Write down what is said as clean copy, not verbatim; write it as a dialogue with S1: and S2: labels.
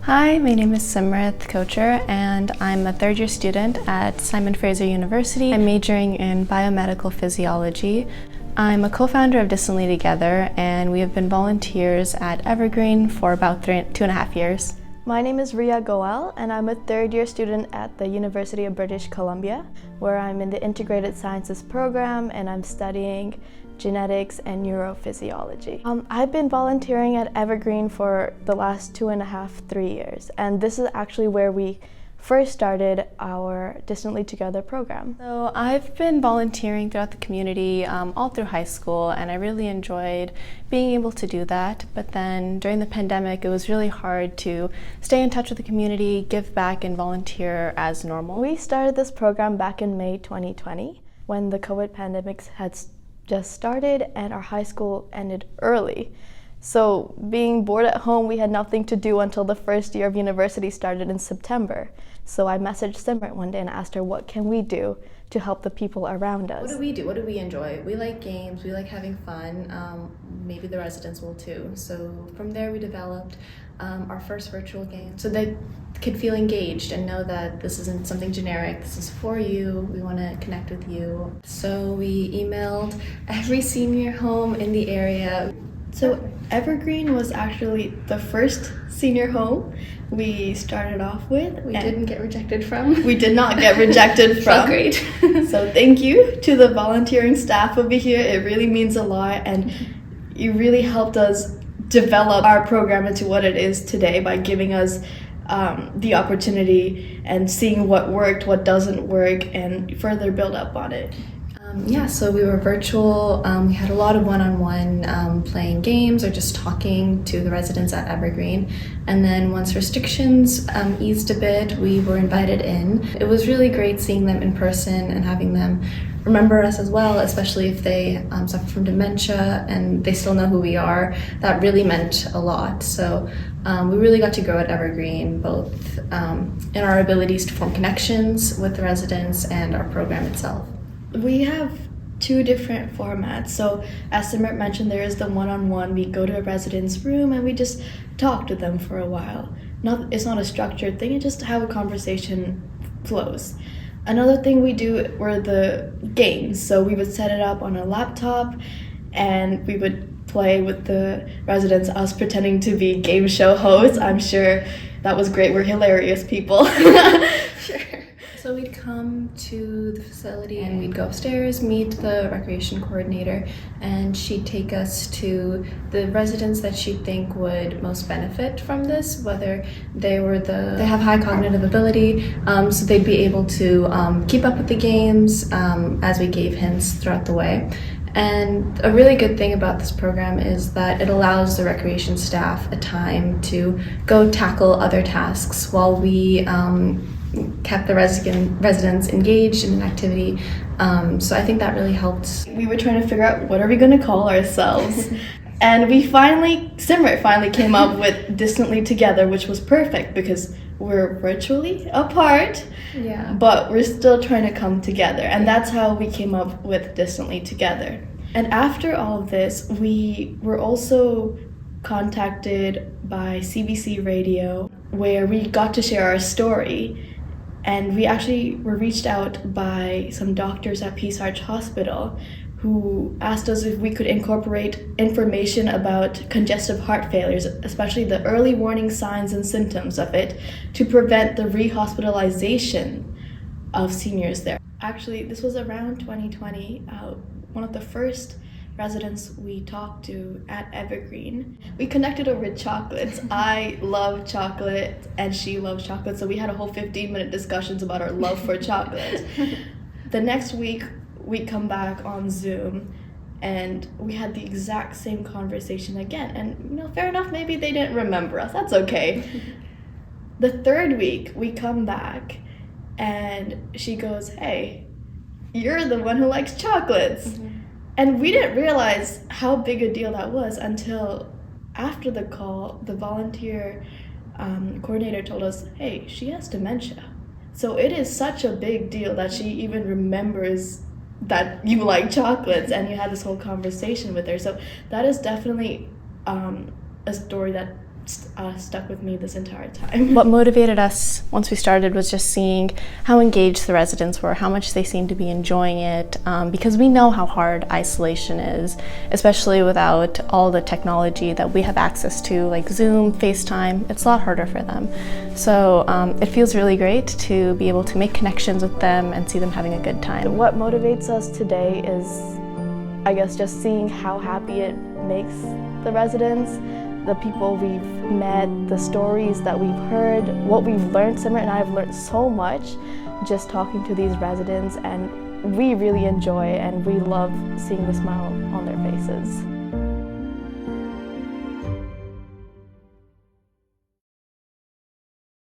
S1: Hi, my name is Simrith Kocher, and I'm a third-year student at Simon Fraser University. I'm majoring in biomedical physiology. I'm a co-founder of Distantly Together, and we have been volunteers at Evergreen for about 2.5 years.
S2: My name is Ria Goel, and I'm a third-year student at the University of British Columbia, where I'm in the Integrated Sciences program, and I'm studying genetics and neurophysiology. I've been volunteering at Evergreen for the last 2.5, 3 years, and this is actually where we first started our Distantly Together program.
S1: So I've been volunteering throughout the community all through high school, and I really enjoyed being able to do that. But then during the pandemic, it was really hard to stay in touch with the community, give back, and volunteer as normal.
S2: We started this program back in May 2020 when the COVID pandemic had just started and our high school ended early. So being bored at home, we had nothing to do until the first year of university started in September. So I messaged Simrit one day and asked her, what can we do to help the people around us?
S1: What do we do? What do we enjoy? We like games, we like having fun. Maybe the residents will too. So from there we developed our first virtual game so they could feel engaged and know that this isn't something generic, this is for you, we want to connect with you. So we emailed every senior home in the area.
S2: So Evergreen was actually the first senior home we started off with.
S1: We didn't get rejected from.
S2: We did not get rejected from.
S1: Great.
S2: So thank you to the volunteering staff over here. It really means a lot, and you really helped us develop our program into what it is today by giving us the opportunity and seeing what worked, what doesn't work, and further build up on it.
S1: So we were virtual. We had a lot of one-on-one playing games or just talking to the residents at Evergreen. And then once restrictions eased a bit, we were invited in. It was really great seeing them in person and having them remember us as well, especially if they suffer from dementia and they still know who we are. That really meant a lot. So we really got to grow at Evergreen, both in our abilities to form connections with the residents and our program itself.
S2: We have two different formats. So as Simrit mentioned, there is the one-on-one. We go to a resident's room and we just talk to them for a while. It's not a structured thing, it's just how a conversation flows. Another thing we do were the games. So we would set it up on a laptop and we would play with the residents, us pretending to be game show hosts. I'm sure that was great. We're hilarious people.
S1: Sure. So we'd come to the facility and we'd go upstairs, meet the recreation coordinator, and she'd take us to the residents that she'd think would most benefit from this, whether they have high cognitive ability, so they'd be able to keep up with the games as we gave hints throughout the way. And a really good thing about this program is that it allows the recreation staff a time to go tackle other tasks while we kept the residents engaged in an activity. So I think that really helped.
S2: We were trying to figure out what are we going to call ourselves. And Simrit finally came up with Distantly Together, which was perfect because we're virtually apart, but we're still trying to come together. And that's how we came up with Distantly Together. And after all of this, we were also contacted by CBC Radio, where we got to share our story. And we actually were reached out by some doctors at Peace Arch Hospital who asked us if we could incorporate information about congestive heart failures, especially the early warning signs and symptoms of it, to prevent the rehospitalization of seniors there. Actually, this was around 2020. One of the first residents we talked to at Evergreen, we connected over chocolates. I love chocolate and she loves chocolate, so we had a whole 15-minute discussions about our love for chocolate. The next week we come back on Zoom and we had the exact same conversation again, and fair enough, maybe they didn't remember us, that's okay. The third week we come back and she goes, hey, you're the one who likes chocolates. Mm-hmm. And we didn't realize how big a deal that was until after the call, the volunteer coordinator told us, hey, she has dementia. So it is such a big deal that she even remembers that you like chocolates, and you had this whole conversation with her. So that is definitely a story that stuck with me this entire time.
S3: What motivated us once we started was just seeing how engaged the residents were, how much they seemed to be enjoying it, because we know how hard isolation is, especially without all the technology that we have access to, like Zoom, FaceTime. It's a lot harder for them. So it feels really great to be able to make connections with them and see them having a good time.
S2: What motivates us today is, I guess, just seeing how happy it makes the residents, the people we've met, the stories that we've heard, what we've learned. Simran and I have learned so much just talking to these residents, and we really enjoy and we love seeing the smile on their faces.